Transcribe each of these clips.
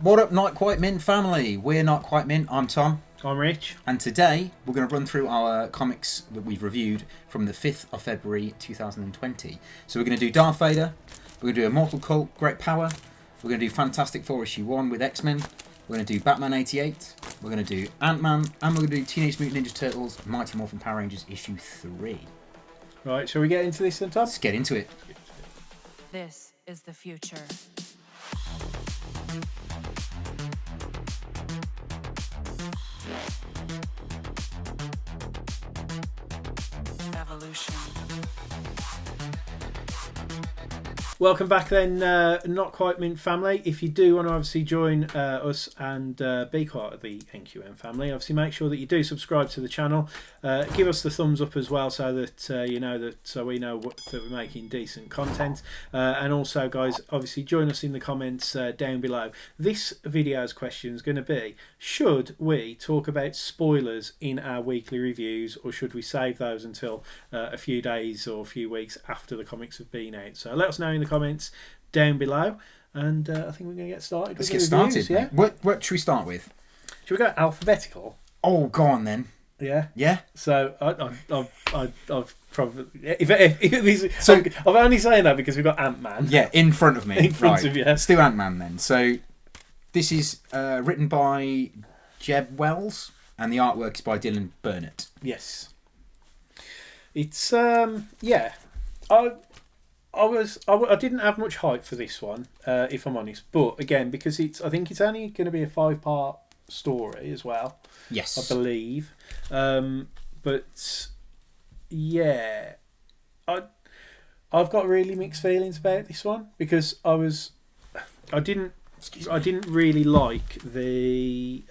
What up, Not Quite Mint family? We're Not Quite Mint. I'm Tom. I'm Rich. And today we're going to run through our comics that we've reviewed from the 5th of February 2020. So we're going to do Darth Vader, we're going to do Immortal Hulk, Great Power, we're going to do Fantastic Four issue 1 with XMen, we're going to do Batman 88, we're going to do Ant-Man, and we're going to do Teenage Mutant Ninja Turtles, Mighty Morphin Power Rangers issue 3. Right, shall we get into this then, Tom? Let's get into it. This is the future. Evolution. Welcome back then, Not Quite Mint family. If you do want to obviously join us and be part of the NQM family, obviously make sure that you do subscribe to the channel. Give us the thumbs up as well, so that you know that, so we know that we're making decent content. And also, guys, obviously join us in the comments down below. This video's question is going to be: should we talk about spoilers in our weekly reviews, or should we save those until a few days or a few weeks after the comics have been out? So let us know in the comments down below, and I think we're going to get started. Let's get started. Yeah. What should we start with? Should we go alphabetical? Oh, go on then. Yeah. Yeah. So I've probably I'm only saying that because we've got Ant-Man. Yeah, in front of me. In front of you. Let's do Ant-Man then. So this is written by Jeb Wells, and the artwork is by Dylan Burnett. Yes. It's yeah. I didn't have much hype for this one, if I'm honest. But again, because I think it's only going to be a 5-part story as well. Yes, I believe. But yeah, I've got really mixed feelings about this one, because I didn't really like the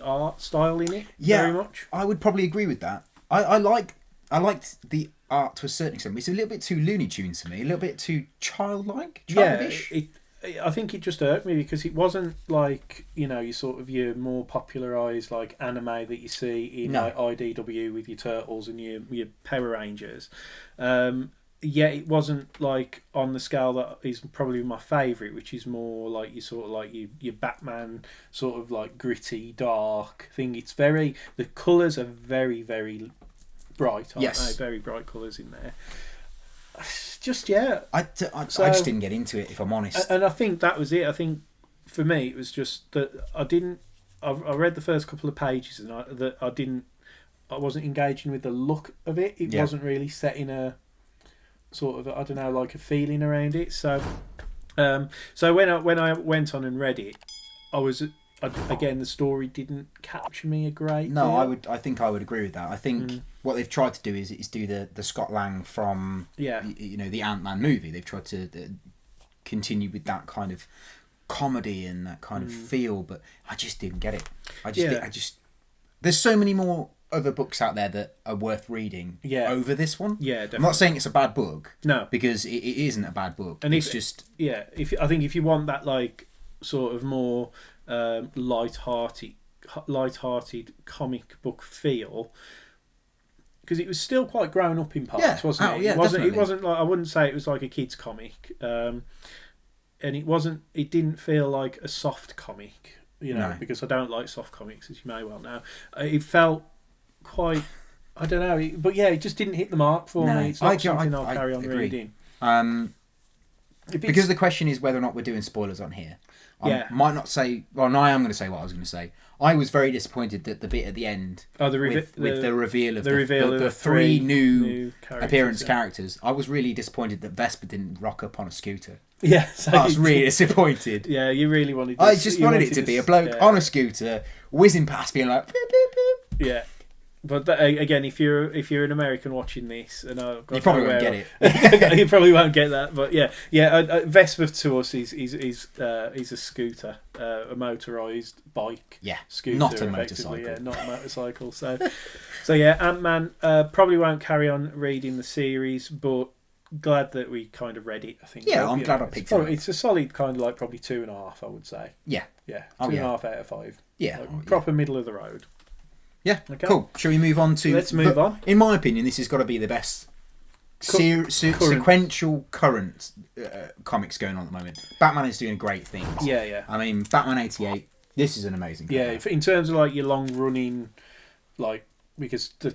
art style in it very much. I would probably agree with that. I liked the art to a certain extent. It's a little bit too Looney Tunes to me, a little bit too childish. Yeah, I think it just irked me because it wasn't like, you know, your more popularised like anime that you see in like IDW with your Turtles and your Power Rangers. Yeah, it wasn't like on the scale that is probably my favourite, which is more like your Batman sort of like gritty, dark thing. The colours are very, very bright, aren't they? Very bright colours in there. Just I just didn't get into it, if I'm honest. And I think that was it. I think for me it was just that I read the first couple of pages and I wasn't engaging with the look of it. It wasn't really setting a sort of, I don't know, like a feeling around it. So when I went on and read it, again, the story didn't capture me a great deal. I think I would agree with that. I think what they've tried to do is do the Scott Lang from the Ant-Man movie. They've tried to continue with that kind of comedy and that kind of feel, but I just didn't get it. I just there's so many more other books out there that are worth reading over this one. Yeah, definitely. I'm not saying it's a bad book. No, because it isn't a bad book. And it's just I think if you want that like sort of more light-hearted comic book feel, because it was still quite grown up in parts, wasn't it? It wasn't like, I wouldn't say it was like a kid's comic, and it didn't feel like a soft comic, because I don't like soft comics, as you may well know. It felt quite, I don't know, but yeah, it just didn't hit the mark for me. It's not something I'll carry on reading. Because the question is whether or not we're doing spoilers on here. I might not say... Well, no, I am going to say what I was going to say. I was very disappointed that the bit at the end with the reveal of the three new characters. I was really disappointed that Vesper didn't rock up on a scooter. Yeah, I was really disappointed. Yeah, you really wanted. I just wanted it to be a bloke on a scooter whizzing past, being like, beep, beep, beep. Yeah. But again, if you're an American watching this, and you probably won't get it. You probably won't get that. But Vespa to us is a scooter, a motorised bike. Yeah, scooter, not a motorcycle. Yeah, not a motorcycle. So yeah, Ant-Man probably won't carry on reading the series, but glad that we kind of read it. I think. Yeah, I'm glad I picked it up. It's a solid kind of like probably 2.5, I would say. Yeah, 2.5 out of 5. Yeah, proper middle of the road. Yeah, okay. Cool. Shall we move on to... Let's move on. In my opinion, this has got to be the best sequential current comics going on at the moment. Batman is doing great things. Yeah. I mean, Batman 88. This is an amazing cover. Yeah, in terms of like your long running, like because the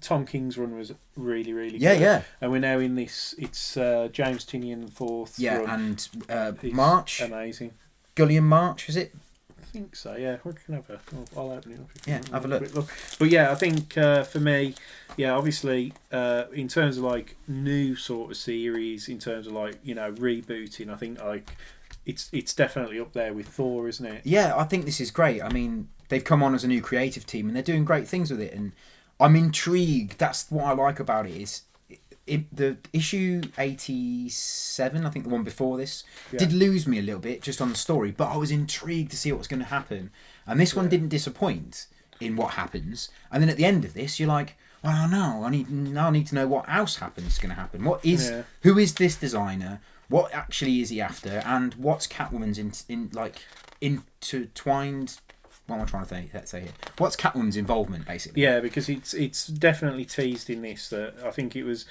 Tom King's run was really good. Yeah. And we're now in this. It's James Tynion fourth. Yeah, run. and March. Amazing. Gullion March, is it? I think so. Yeah, we can have I'll open it up. Yeah, have a look. But yeah, I think for me, yeah, obviously, in terms of like new sort of series, in terms of like rebooting, I think like it's definitely up there with Thor, isn't it? Yeah, I think this is great. I mean, they've come on as a new creative team and they're doing great things with it, and I'm intrigued. That's what I like about it is. The issue 87, I think the one before this, did lose me a little bit just on the story, but I was intrigued to see what was going to happen. And this one didn't disappoint in what happens. And then at the end of this, you're like, well, no, I need to know what else is going to happen. Who is this designer? What actually is he after? And what's Catwoman's intertwined? What am I trying to say here? What's Catwoman's involvement, basically? Yeah, because it's definitely teased in this. That I think it was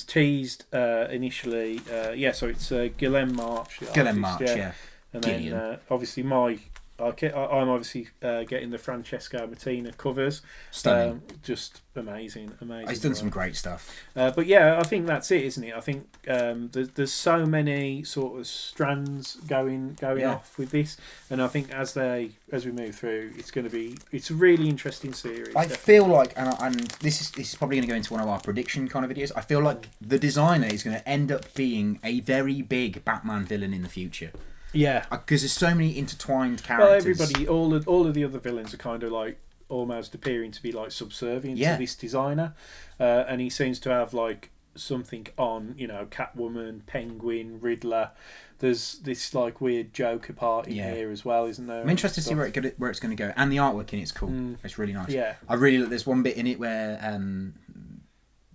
teased initially. So it's Guillem March. Guillem March, yeah. And then obviously I'm obviously getting the Francesco Mattina covers. Stunning. Just amazing. He's done some great stuff. But yeah, I think that's it, isn't it? I think there's so many sort of strands going off with this, and I think as we move through, it's a really interesting series. I feel like, and this is probably going to go into one of our prediction kind of videos. I feel like the designer is going to end up being a very big Batman villain in the future. Yeah, because there's so many intertwined characters. Well, everybody, all of the other villains are kind of like almost appearing to be like subservient to this designer, and he seems to have like something on, Catwoman, Penguin, Riddler. There's this like weird Joker part in here as well, isn't there? I'm interested to see where it's going to go, and the artwork in it's cool. It's really nice. Yeah, there's one bit in it where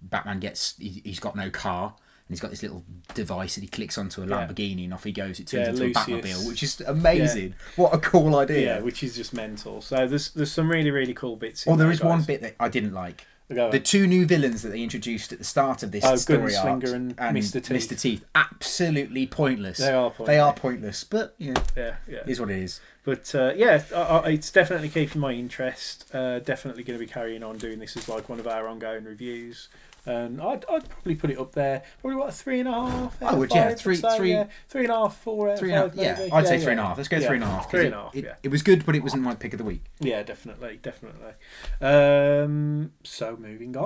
Batman he's got no car. And he's got this little device that he clicks onto a Lamborghini and off he goes. It turns into a Batmobile, which is amazing. Yeah. What a cool idea. Yeah, which is just mental. So there's some really, really cool bits in there is one bit that I didn't like. The two new villains that they introduced at the start of this story arc and Mr. Teeth. Absolutely pointless. They are pointless. But is what it is. But it's definitely keeping my interest. Definitely going to be carrying on doing this as like one of our ongoing reviews. And I'd probably put it up there. Probably what, 3.5? I would, yeah. 3.5, 4 out of 5. Yeah, I'd say 3.5. Let's go 3.5. 3.5. It was good, but it wasn't my pick of the week. Yeah, definitely. So moving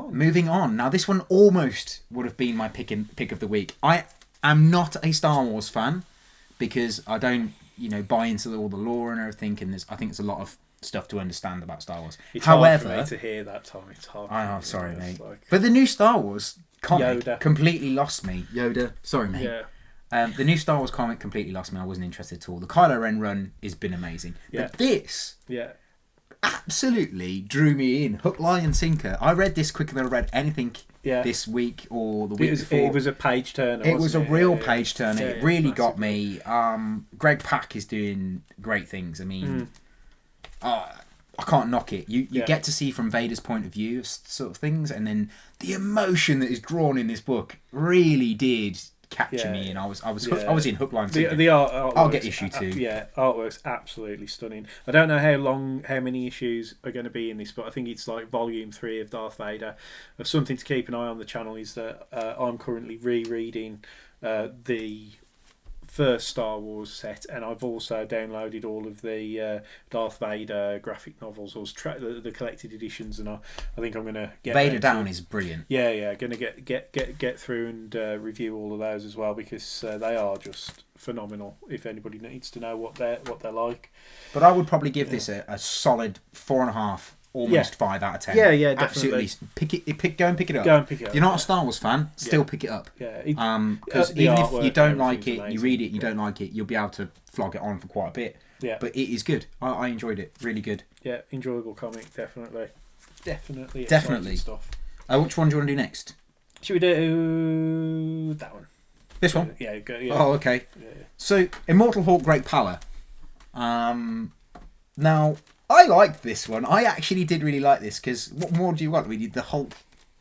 on. Now this one almost would have been my pick of the week. I am not a Star Wars fan because I don't, buy into all the lore and everything. And I think there's a lot of stuff to understand about Star Wars. However, hard for me to hear that, Tom. It's hard. I'm sorry, mate. But the new Star Wars comic completely lost me. Yoda, sorry, mate. Yeah. The new Star Wars comic completely lost me. I wasn't interested at all. The Kylo Ren run has been amazing. But this absolutely drew me in. Hook, line and sinker. I read this quicker than I read anything this week or the week before. It was a page turner. It was a real page turner. It really got me. Greg Pak is doing great things. I mean... I can't knock it. You get to see from Vader's point of view of sort of things, and then the emotion that is drawn in this book really did capture me, and I was in hook, line, sinker. The art I'll get issue 2. Artwork's absolutely stunning. I don't know how many issues are going to be in this, but I think it's like volume 3 of Darth Vader. Something to keep an eye on the channel is that I'm currently rereading the first Star Wars set, and I've also downloaded all of the Darth Vader graphic novels, or the collected editions, and I think I'm going to get Vader Down is brilliant. Yeah, going to get through and review all of those as well, because they are just phenomenal. If anybody needs to know what they're like, but I would probably give this a solid 4.5. Almost 5 out of 10. Yeah, definitely. Absolutely. Go and pick it up. If you're not a Star Wars fan, still pick it up. Yeah. Because even if you don't like it, you read it, you don't like it, you'll be able to flog it on for quite a bit. Yeah. But it is good. I enjoyed it. Really good. Yeah, enjoyable comic, definitely. Definitely. Stuff. Which one do you want to do next? Should we do that one? This one? Yeah. Oh, okay. Yeah. So, Immortal Hulk, Great Power. Now... I liked this one. I actually did really like this because what more do you want? We need the Hulk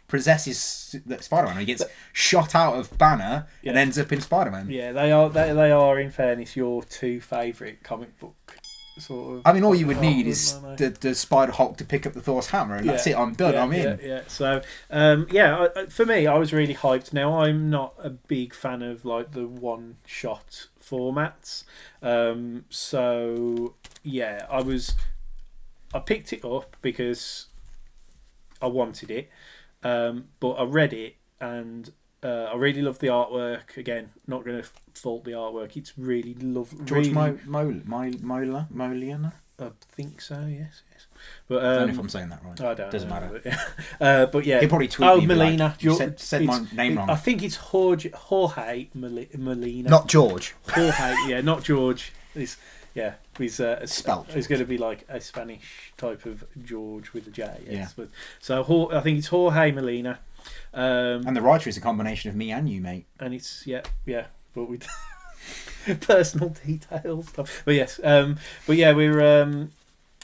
possesses Spider-Man. He gets shot out of Banner and ends up in Spider-Man. Yeah, they are. In fairness, your two favourite comic book sort of. I mean, all you would need is the Spider Hulk to pick up the Thor's hammer, and that's it. I'm done. I'm in. Yeah. So, for me, I was really hyped. Now, I'm not a big fan of like the one-shot formats. So yeah, I picked it up because I wanted it, but I read it and I really love the artwork. Again, not going to fault the artwork. It's really lovely. George Moliana? I think so. Yes. But I don't know if I'm saying that right. I don't. Doesn't know, matter. But yeah. He probably tweeted me. Melina. Like, said my name wrong. I think it's Jorge Melina. Not George. Jorge. Yeah, not George. He's spelt. It's going to be like a Spanish type of George with a J. Yes. Yeah. So I think it's Jorge Melina. And the writer is a combination of me and you, mate. And it's but we personal details stuff. But yes, it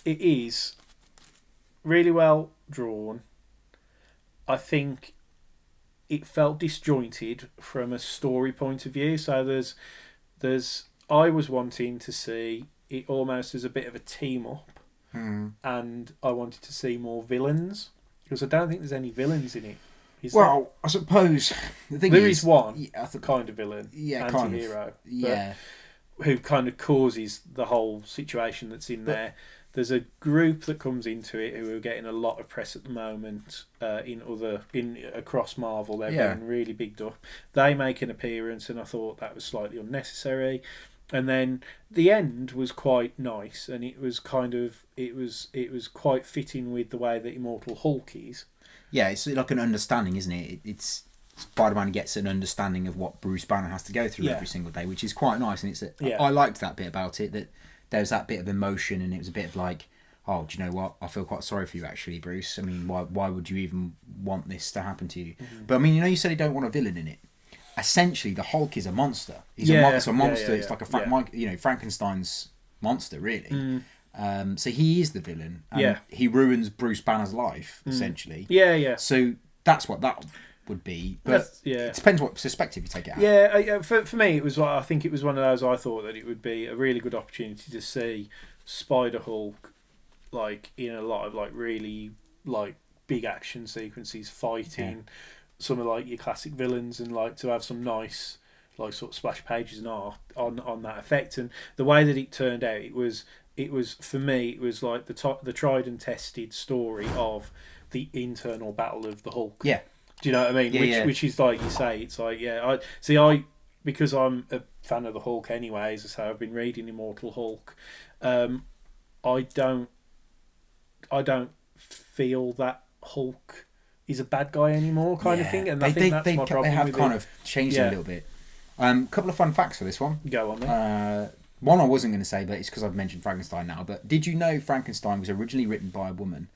is really well drawn. I think it felt disjointed from a story point of view. So I was wanting to see it almost as a bit of a team up, and I wanted to see more villains because I don't think there's any villains in it. I suppose the thing there is one kind of villain, anti-hero, who kind of causes the whole situation that's in there. There's a group that comes into it who are getting a lot of press at the moment across Marvel. They're being really bigged up. They make an appearance, and I thought that was slightly unnecessary. And then the end was quite nice, and it was quite fitting with the way that Immortal Hulk is. Yeah, it's like an understanding, isn't it? It's Spider-Man gets an understanding of what Bruce Banner has to go through every single day, which is quite nice. And I liked that bit about it, that there was that bit of emotion, and it was a bit of like, oh, do you know what? I feel quite sorry for you, actually, Bruce. I mean, why would you even want this to happen to you? Mm-hmm. But I mean, you said you don't want a villain in it. Essentially, the Hulk is a monster. He's a monster. It's like a Frankenstein's monster, really. So he is the villain. He ruins Bruce Banner's life, essentially. Yeah. So that's what that would be. But it depends what perspective you take it out. Yeah, for me, I think it was one of those. I thought that it would be a really good opportunity to see Spider-Hulk like in a lot of like really like big action sequences, fighting some of like your classic villains, and like to have some nice like sort of splash pages and art on that effect. And the way that it turned out, it was for me, it was like the tried and tested story of the internal battle of the Hulk. Yeah. Do you know what I mean? Which is like you say, it's like because I'm a fan of the Hulk anyways, as I say, I've been reading Immortal Hulk. I don't feel that Hulk is a bad guy anymore, kind of thing. And I think that's my problem. They have kind of changed it a little bit. Couple of fun facts for this one. Go on, then. One I wasn't going to say, but it's because I've mentioned Frankenstein now. But did you know Frankenstein was originally written by a woman,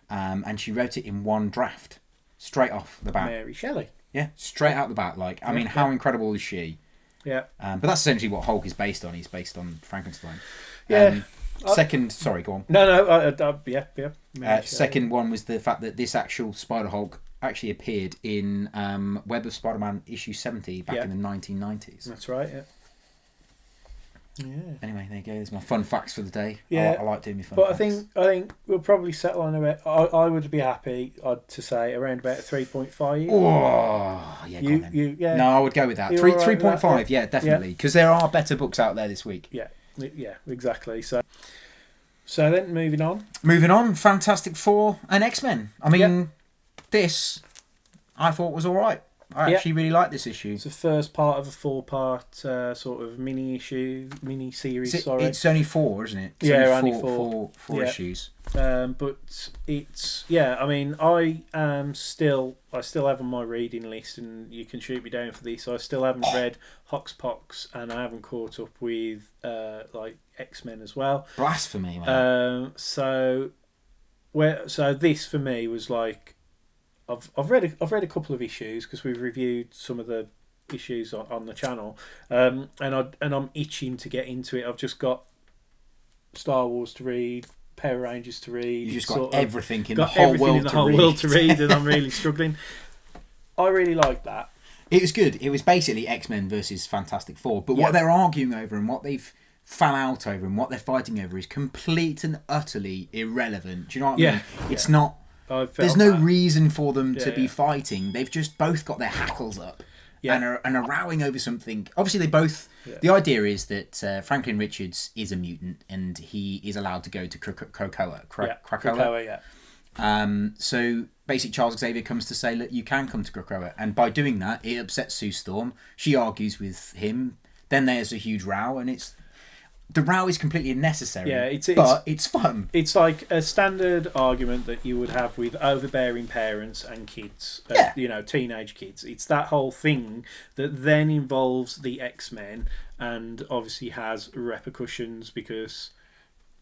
and she wrote it in one draft, straight off the bat? Mary Shelley. Yeah, straight out the bat. Like, I mean, how incredible is she? Yeah. But that's essentially what Hulk is based on. He's based on Frankenstein. Yeah. Sorry, go on. No, yeah. Second one was the fact that this actual Spider-Hulk actually appeared in Web of Spider-Man issue 70 back in the 1990s. That's right, yeah. Anyway, there you go. There's my fun facts for the day. Yeah, I like doing my fun facts. But I think we'll probably settle on about. I would be happy to say around about 3.5. Oh, yeah. No, I would go with that. 3.5. Yeah, definitely. Because there are better books out there this week. Yeah, exactly. So then moving on. Fantastic Four and X-Men. I mean, this I thought was all right. I actually really like this issue. It's the first part of a 4-part sort of mini series. It's only 4, isn't it? Only four issues. But it's I mean, I still have on my reading list, and you can shoot me down for this. I still haven't read Hoxpox, and I haven't caught up with like X-Men as well. Blasphemy, man. So this for me was like. I've read a couple of issues because we've reviewed some of the issues on the channel, and I'm itching to get into it. I've just got Star Wars to read, Power Rangers to read. You just got everything in the whole world to read, and I'm really struggling. I really like that. It was good. It was basically X-Men versus Fantastic Four, but what they're arguing over and what they've fell out over and what they're fighting over is complete and utterly irrelevant. Do you know what I mean? It's not. There's no reason for them to be fighting. They've just both got their hackles up and are rowing over something. Obviously, they both. The idea is that Franklin Richards is a mutant and he is allowed to go to Krakoa. Krakoa, So basically, Charles Xavier comes to say, look, you can come to Krakoa, and by doing that, it upsets Sue Storm. She argues with him. Then there's a huge row, and the row is completely unnecessary. Yeah, but it's fun. It's like a standard argument that you would have with overbearing parents and kids. Teenage kids. It's that whole thing that then involves the X-Men and obviously has repercussions because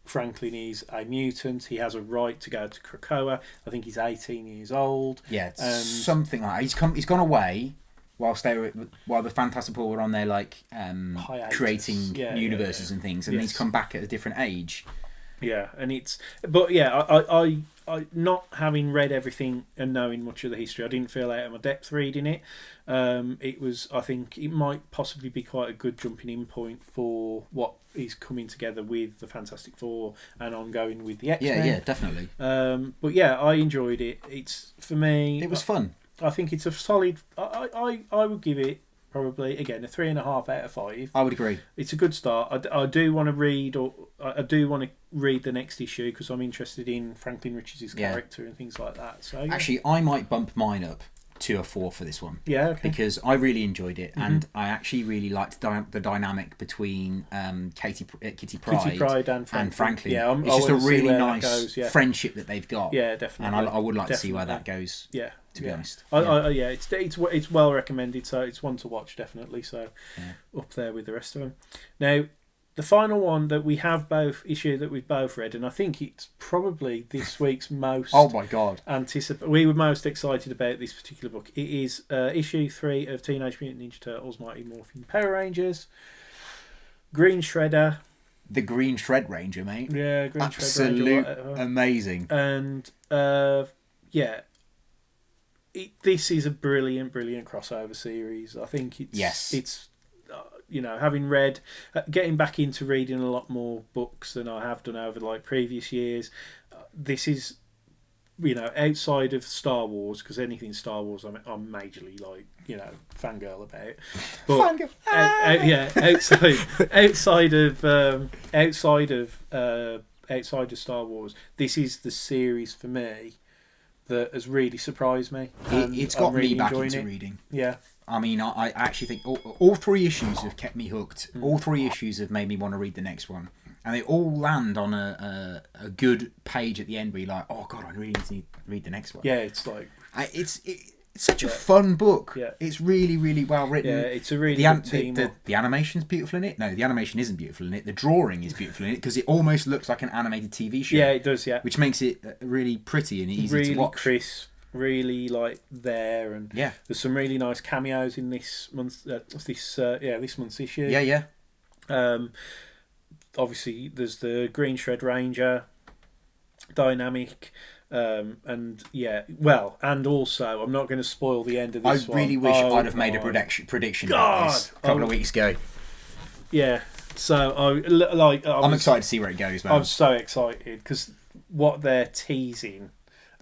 Franklin is a mutant. He has a right to go to Krakoa. I think he's 18 years old. Yeah, something like that. He's gone away. While the Fantastic Four were on there, creating universes and things, and he's come back at a different age. Yeah, and I not having read everything and knowing much of the history, I didn't feel out of my depth reading it. I think it might possibly be quite a good jumping in point for what is coming together with the Fantastic Four and ongoing with the X-Men. Yeah, definitely. I enjoyed it. It's for me. It was fun. I think it's a solid. I would give it probably again a 3.5 out of 5. I would agree. It's a good start. I do want to read, I do want to read the next issue because I'm interested in Franklin Richards' character and things like that. So actually, I might bump mine up to a 4 for this one. Yeah, okay. Because I really enjoyed it, and I actually really liked the dynamic between Kitty Pryde and Franklin. Yeah, it's just a really nice friendship that they've got. Yeah, definitely. And I would like to see where that goes. Yeah. To be honest, it's well recommended, so it's one to watch definitely. So up there with the rest of them. Now, the final one that we have we've both read, and I think it's probably this week's most. Oh my god! We were most excited about this particular book. It is issue 3 of Teenage Mutant Ninja Turtles: Mighty Morphin Power Rangers. Green Shredder. The Green Shred Ranger, mate. Yeah, Green Shred Ranger. Absolute amazing. And this is a brilliant crossover series. I think it's having read, getting back into reading a lot more books than I have done over previous years. This is, outside of Star Wars, because anything Star Wars I'm majorly fangirl about. But outside of Star Wars, this is the series for me that has really surprised me. It's got me back into reading. Yeah. I mean, I actually think all 3 issues have kept me hooked. All 3 issues have made me want to read the next one. And they all land on a good page at the end where you're like, oh God, I really need to read the next one. Yeah, it's like... It's such a fun book. Yeah. It's really, really well written. Yeah, it's a really good team. The animation's beautiful in it. No, the animation isn't beautiful in it. The drawing is beautiful in it because it almost looks like an animated TV show. Yeah, it does, yeah. Which makes it really pretty and easy to watch. Really crisp, really there. And there's some really nice cameos in this month's this month's issue. Yeah. Obviously, there's the Green Shred Ranger dynamic. And also I'm not going to spoil the end of this one. I really wish I'd have made a prediction about this a couple of weeks ago. Yeah, so I'm excited to see where it goes, man. I'm so excited because what they're teasing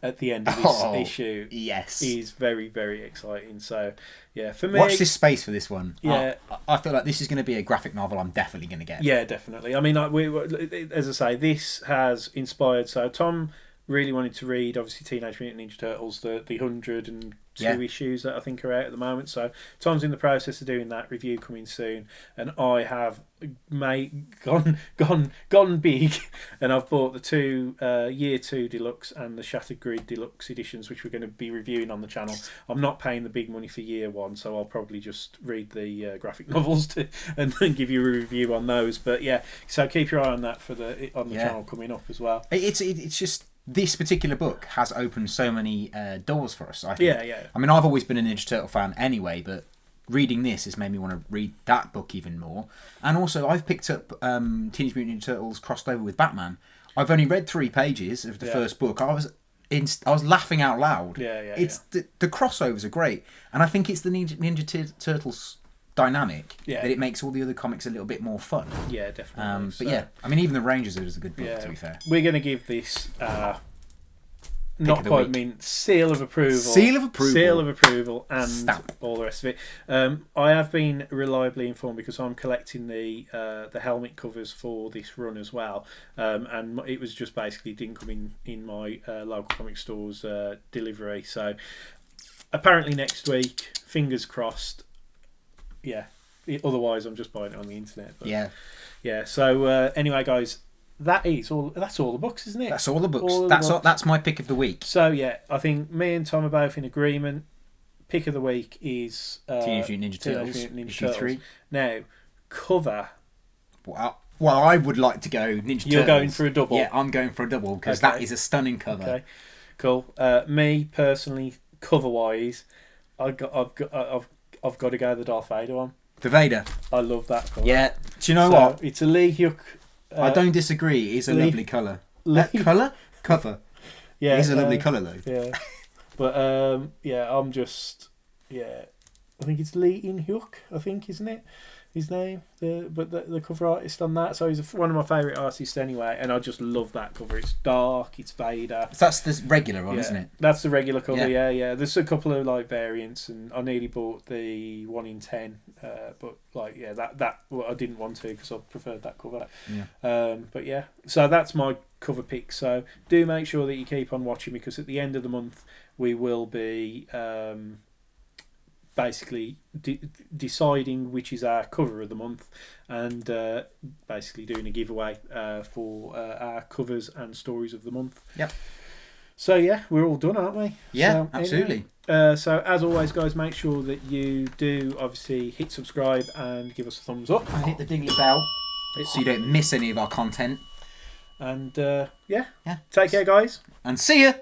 at the end of this issue is very, very exciting. So yeah, for me, watch this space for this one. Yeah, I feel like this is going to be a graphic novel I'm definitely going to get. Yeah, definitely. I mean, as I say, this has inspired. So Tom really wanted to read, obviously, Teenage Mutant Ninja Turtles, the 102 issues that I think are out at the moment. So Tom's in the process of doing that, review coming soon, and I have gone big, and I've bought the 2 Year 2 Deluxe and the Shattered Grid Deluxe editions, which we're going to be reviewing on the channel. I'm not paying the big money for Year 1, so I'll probably just read the graphic novels and then give you a review on those. But yeah, so keep your eye on that on the channel coming up as well. It's just... This particular book has opened so many doors for us, I think. Yeah. I mean, I've always been a Ninja Turtle fan anyway, but reading this has made me want to read that book even more. And also, I've picked up Teenage Mutant Ninja Turtles crossed over with Batman. I've only read 3 pages of the first book. I was laughing out loud. The crossovers are great, and I think it's the Ninja Turtles dynamic that it makes all the other comics a little bit more fun. Yeah, definitely. But yeah, I mean, even the Rangers is a good book, to be fair. We're going to give this not quite mint seal of approval. Seal of approval, and stamp. All the rest of it. I have been reliably informed because I'm collecting the helmet covers for this run as well, and it was just basically didn't come in my local comic store's delivery. So apparently next week, fingers crossed. Yeah. Otherwise, I'm just buying it on the internet. But yeah. So anyway, guys. That's all the books, isn't it? That's all the books. That's my pick of the week. So yeah, I think me and Tom are both in agreement. Pick of the week is Teenage Mutant Ninja Turtles. 3. Now, cover. Well, I would like to go Ninja Turtles. You're going for a double. Yeah, I'm going for a double because that is a stunning cover. Okay, cool. Me personally, cover wise, I've got to go the Darth Vader one. The Vader. I love that cover. Yeah. Do you know what? It's a Lee Hyuk. I don't disagree. It's a lovely colour. Cover? Yeah. It's a lovely colour, though. Yeah. But, I'm just... Yeah. I think it's Lee In-hyuk, I think, isn't it? His name? The cover artist on that. So he's one of my favourite artists anyway, and I just love that cover. It's dark, it's Vader. So that's the regular one, isn't it? That's the regular cover, yeah. There's a couple of variants, and I nearly bought the 1 in 10, but that I didn't want to because I preferred that cover. Yeah. But yeah, so that's my cover pick. So do make sure that you keep on watching because at the end of the month we will be basically deciding which is our cover of the month and basically doing a giveaway for our covers and stories of the month. Yep. So yeah, we're all done, aren't we? Yeah, so, absolutely. So as always, guys, make sure that you do obviously hit subscribe and give us a thumbs up. And hit the dingly bell so you don't miss any of our content. And take care, guys. And see ya!